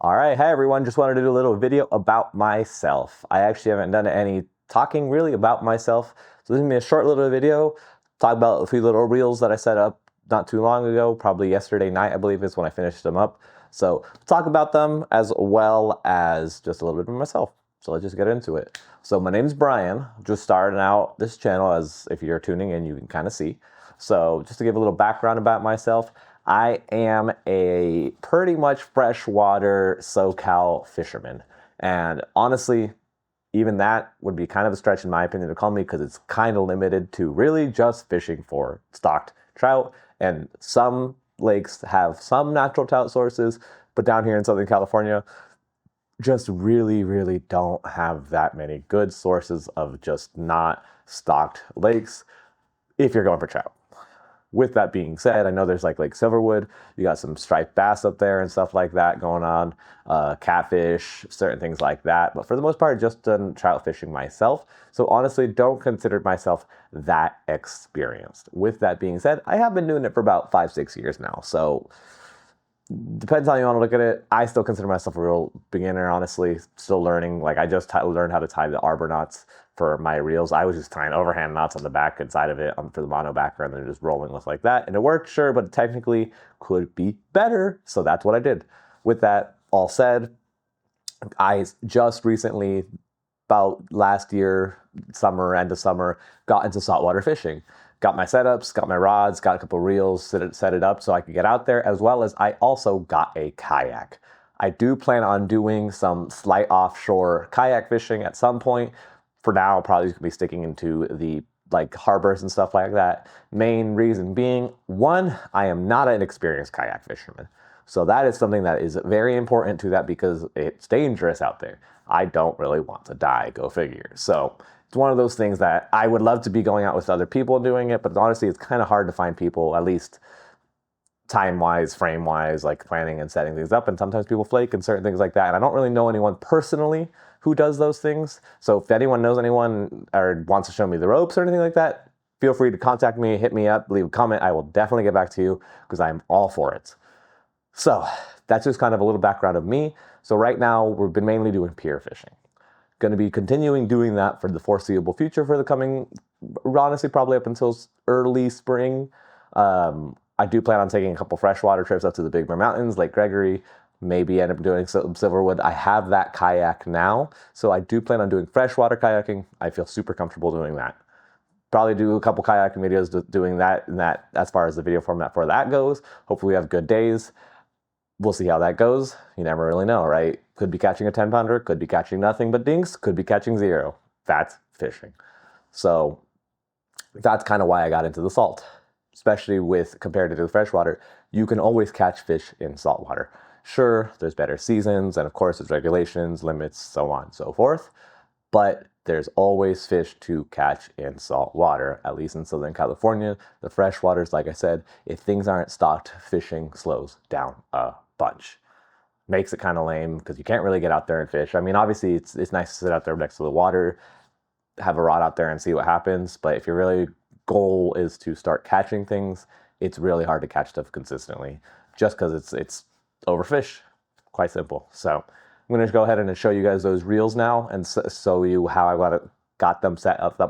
All right, hi everyone. Just wanted to do a little video about myself. I actually haven't done any talking really about myself. So this is gonna be a short little video, talk about a few little reels that I set up not too long ago, probably yesterday night, I believe is when I finished them up. So talk about them as well as just a little bit of myself. So let's just get into it. So my name is Brian, just starting out this channel, as if you're tuning in, you can kind of see. So just to give a little background about myself, I am a pretty much freshwater SoCal fisherman. And honestly, even that would be kind of a stretch in my opinion to call me, because it's kind of limited to really just fishing for stocked trout. And some lakes have some natural trout sources, but down here in Southern California, just really don't have that many good sources of just not stocked lakes if you're going for trout. With that being said, I know there's like Lake Silverwood, you got some striped bass up there and stuff like that going on, catfish, certain things like that. But for the most part, just done trout fishing myself. So honestly, don't consider myself that experienced. With that being said, I have been doing it for about 5-6 years now. So depends how you want to look at it. I still consider myself a real beginner, honestly. Still learning. Like I just learned how to tie the arbor knots for my reels. I was just tying overhand knots on the back and side of it for the mono backer, and then just rolling with like that. And it worked, sure, but it technically could be better. So that's what I did. With that all said, I just recently, about last year, end of summer, got into saltwater fishing. Got my setups, got my rods, got a couple reels, set it up so I could get out there, as well as I also got a kayak. I do plan on doing some slight offshore kayak fishing at some point. For now, probably going to be sticking into the like harbors and stuff like that. Main reason being, one, I am not an experienced kayak fisherman. So that is something that is very important to that, because it's dangerous out there. I don't really want to die, go figure. So it's one of those things that I would love to be going out with other people doing it, but honestly, it's kind of hard to find people, at least time-wise, frame-wise, like planning and setting things up. And sometimes people flake and certain things like that. And I don't really know anyone personally who does those things. So if anyone knows anyone or wants to show me the ropes or anything like that, feel free to contact me, hit me up, leave a comment. I will definitely get back to you, because I'm all for it. So that's just kind of a little background of me. So right now, we've been mainly doing pier fishing. Going to be continuing doing that for the foreseeable future for the coming, honestly, probably up until early spring. I do plan on taking a couple freshwater trips up to the Big Bear Mountains, Lake Gregory, maybe end up doing some Silverwood. I have that kayak now, so I do plan on doing freshwater kayaking. I feel super comfortable doing that. Probably do a couple kayaking videos doing that, and that as far as the video format for that goes. Hopefully we have good days. We'll see how that goes. You never really know, right? Could be catching a 10-pounder, could be catching nothing but dinks, could be catching zero. That's fishing. So that's kind of why I got into the salt, especially with compared to the freshwater. You can always catch fish in saltwater. Sure, there's better seasons, and of course there's regulations, limits, so on and so forth, but there's always fish to catch in salt water, at least in Southern California. The fresh waters, like I said, if things aren't stocked, fishing slows down a bunch. Makes it kind of lame, because you can't really get out there and fish. I mean, obviously, it's nice to sit out there next to the water, have a rod out there and see what happens, but if your really goal is to start catching things, it's really hard to catch stuff consistently, just because it's overfish. Quite simple. So I'm going to go ahead and show you guys those reels now, and show you how I got them set up,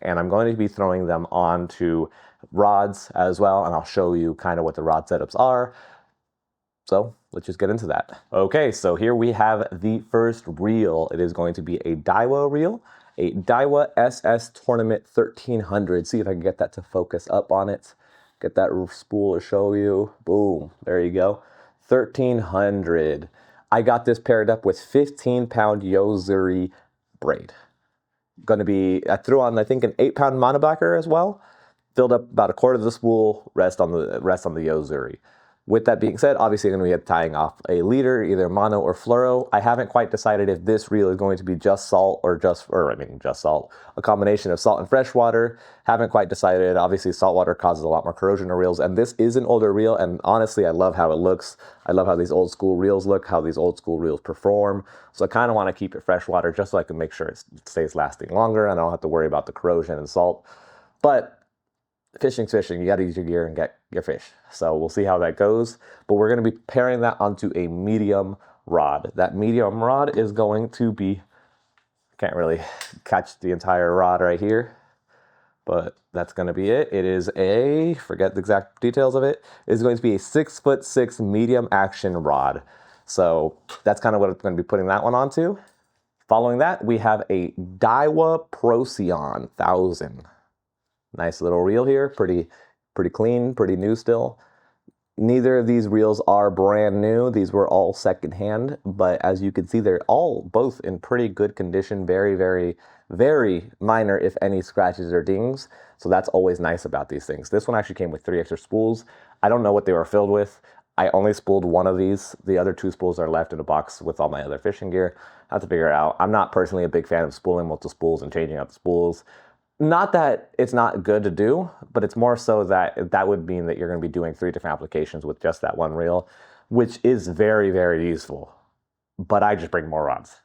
and I'm going to be throwing them onto rods as well, and I'll show you kind of what the rod setups are. So let's just get into that. Okay, so here we have the first reel. It is going to be a Daiwa reel, a Daiwa SS Tournament 1300. See if I can get that to focus up on it. Get that spool to show you. Boom, there you go. 1300. I got this paired up with 15-pound Yozuri braid. I threw on, I think, an 8-pound monobacker as well. Filled up about a quarter of the spool, rest on the Yozuri. With that being said, obviously I'm going to be tying off a leader, either mono or fluoro. I haven't quite decided if this reel is going to be just salt or just salt, a combination of salt and freshwater. Haven't quite decided. Obviously saltwater causes a lot more corrosion to reels, and this is an older reel, and honestly I love how it looks. I love how these old school reels look, how these old school reels perform. So I kind of want to keep it freshwater just so I can make sure it stays lasting longer and I don't have to worry about the corrosion and salt. But fishing's fishing. You got to use your gear and get your fish. So we'll see how that goes. But we're going to be pairing that onto a medium rod. That medium rod is going to be, can't really catch the entire rod right here, but that's going to be it. It is a, forget the exact details of it, it's going to be a 6'6" medium action rod. So that's kind of what I'm going to be putting that one onto. Following that, we have a Daiwa Procyon 1000. Nice little reel here, pretty clean, pretty new still. Neither of these reels are brand new. These were all secondhand, but as you can see, they're all both in pretty good condition. Very minor, if any, scratches or dings. So that's always nice about these things. This one actually came with 3 extra spools. I don't know what they were filled with. I only spooled one of these. The other 2 spools are left in a box with all my other fishing gear. I have to figure it out. I'm not personally a big fan of spooling multiple spools and changing out the spools. Not that it's not good to do, but it's more so that that would mean that you're going to be doing 3 different applications with just that one reel, which is very useful. But I just bring more rods.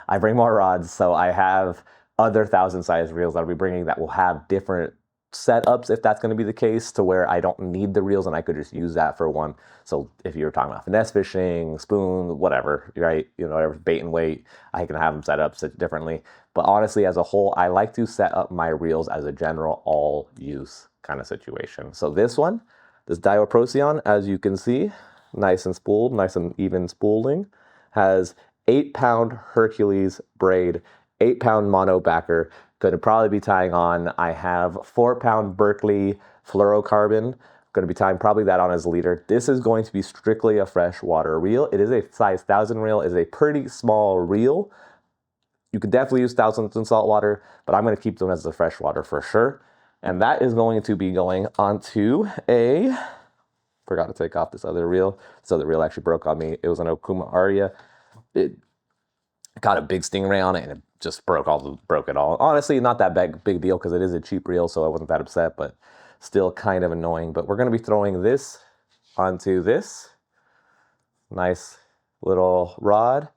I bring more rods, so I have other 1000 size reels that I'll be bringing that will have different setups if that's going to be the case, to where I don't need the reels and I could just use that for one. So if you're talking about finesse fishing, spoon, whatever, right? You know, whatever, bait and weight, I can have them set up differently. But honestly, as a whole, I like to set up my reels as a general all use kind of situation. So this one, this Daiwa Procyon, as you can see, nice and spooled, nice and even spooling, has 8-pound Hercules braid, 8-pound mono backer. Going to probably be tying on, I have 4-pound Berkeley fluorocarbon. Going to be tying probably that on as a leader. This is going to be strictly a freshwater reel. It is a size 1000 reel. It is a pretty small reel. You could definitely use thousands in saltwater, but I'm going to keep them as a freshwater for sure. And that is going to be going onto a, forgot to take off this other reel. This other reel actually broke on me. It was an Okuma Aria. It got a big stingray on it and it just broke it all. Honestly, not that big deal because it is a cheap reel, so I wasn't that upset, but still kind of annoying. But we're going to be throwing this onto this nice little rod.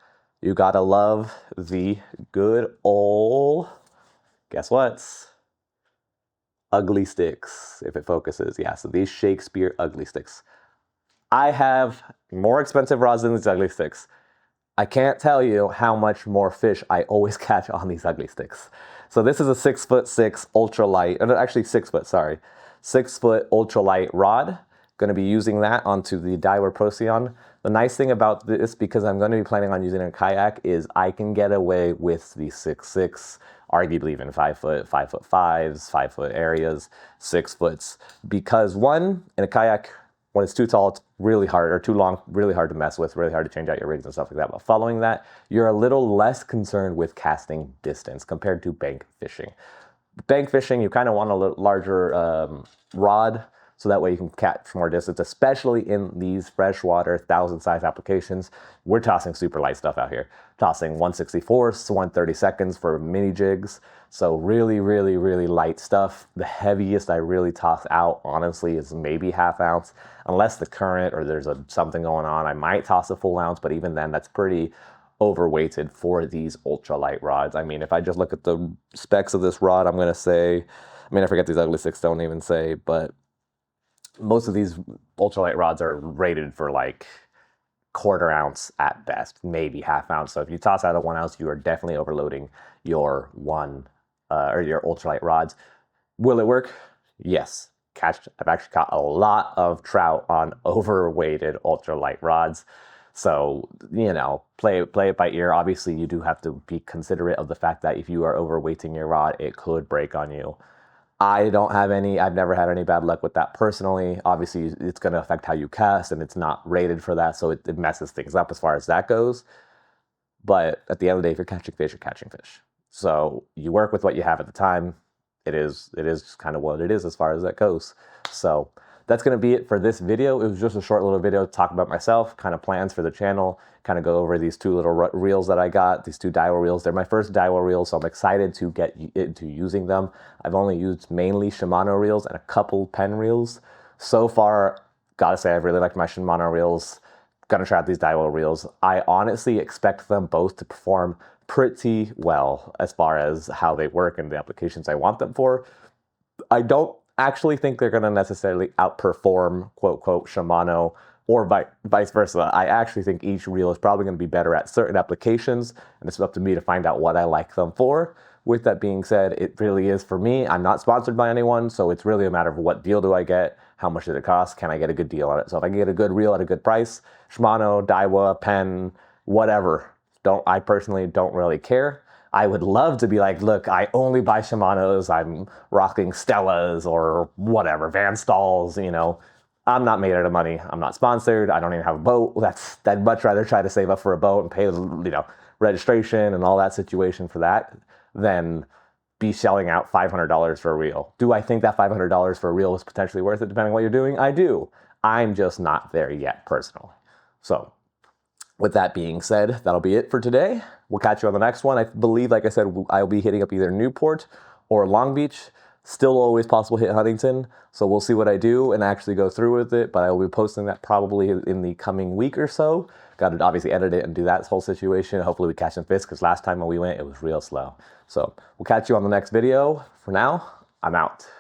You gotta love the good old, guess what? Ugly sticks, if it focuses. Yeah, so these Shakespeare ugly sticks. I have more expensive rods than these ugly sticks. I can't tell you how much more fish I always catch on these ugly sticks. So this is a 6'6" ultralight, actually 6 foot, sorry. 6 foot ultralight rod. Going to be using that onto the Daiwa Procyon. The nice thing about this, because I'm going to be planning on using a kayak, is I can get away with the 6'6", arguably even 5 foot, 5'5", 5 foot areas, 6 foots. Because one, in a kayak, when it's too tall, it's really hard, or too long, really hard to mess with, really hard to change out your rigs and stuff like that. But following that, you're a little less concerned with casting distance compared to bank fishing. Bank fishing, you kind of want a little larger rod, so that way you can catch more distance, especially in these freshwater 1000 size applications. We're tossing super light stuff out here. Tossing 1/64, 1/32 for mini jigs. So really light stuff. The heaviest I really toss out, honestly, is maybe ½ ounce. Unless the current or there's something going on, I might toss a full ounce, but even then, that's pretty overweighted for these ultralight rods. I mean, if I just look at the specs of this rod, I'm gonna say, I mean, I forget these ugly sticks don't even say, but most of these ultralight rods are rated for like 1/4 ounce at best, maybe ½ ounce. So if you toss out a 1 ounce, you are definitely overloading your or your ultralight rods. Will it work? Yes. I've actually caught a lot of trout on overweighted ultralight rods. So, you know, play it by ear. Obviously, you do have to be considerate of the fact that if you are overweighting your rod, it could break on you. I've never had any bad luck with that personally. Obviously, it's going to affect how you cast, and it's not rated for that, so it messes things up as far as that goes. But at the end of the day, if you're catching fish, you're catching fish. So you work with what you have at the time. It is just kind of what it is as far as that goes. So that's going to be it for this video. It was just a short little video to talk about myself, kind of plans for the channel, kind of go over these 2 little reels that I got, these 2 Daiwa reels. They're my first Daiwa reels, so I'm excited to get into using them. I've only used mainly Shimano reels and a couple Penn reels. So far, gotta say, I've really liked my Shimano reels. Gonna try out these Daiwa reels. I honestly expect them both to perform pretty well as far as how they work and the applications I want them for. I don't actually think they're going to necessarily outperform, quote, quote, Shimano or vice versa. I actually think each reel is probably going to be better at certain applications, and it's up to me to find out what I like them for. With that being said, it really is for me. I'm not sponsored by anyone, so it's really a matter of what deal do I get, how much did it cost, can I get a good deal on it. So if I can get a good reel at a good price, Shimano, Daiwa, Penn, whatever, I personally don't really care. I would love to be like, look, I only buy Shimanos, I'm rocking Stellas or whatever, Van Stalls, you know. I'm not made out of money. I'm not sponsored. I don't even have a boat. I'd much rather try to save up for a boat and pay, you know, registration and all that situation for that than be shelling out $500 for a reel. Do I think that $500 for a reel is potentially worth it depending on what you're doing? I do. I'm just not there yet personally. So with that being said, that'll be it for today. We'll catch you on the next one. I believe, like I said, I'll be hitting up either Newport or Long Beach. Still always possible hit Huntington, so we'll see what I do and actually go through with it, but I will be posting that probably in the coming week or so. Got to obviously edit it and do that whole situation. Hopefully we catch some fish, because last time when we went, it was real slow. So we'll catch you on the next video. For now, I'm out.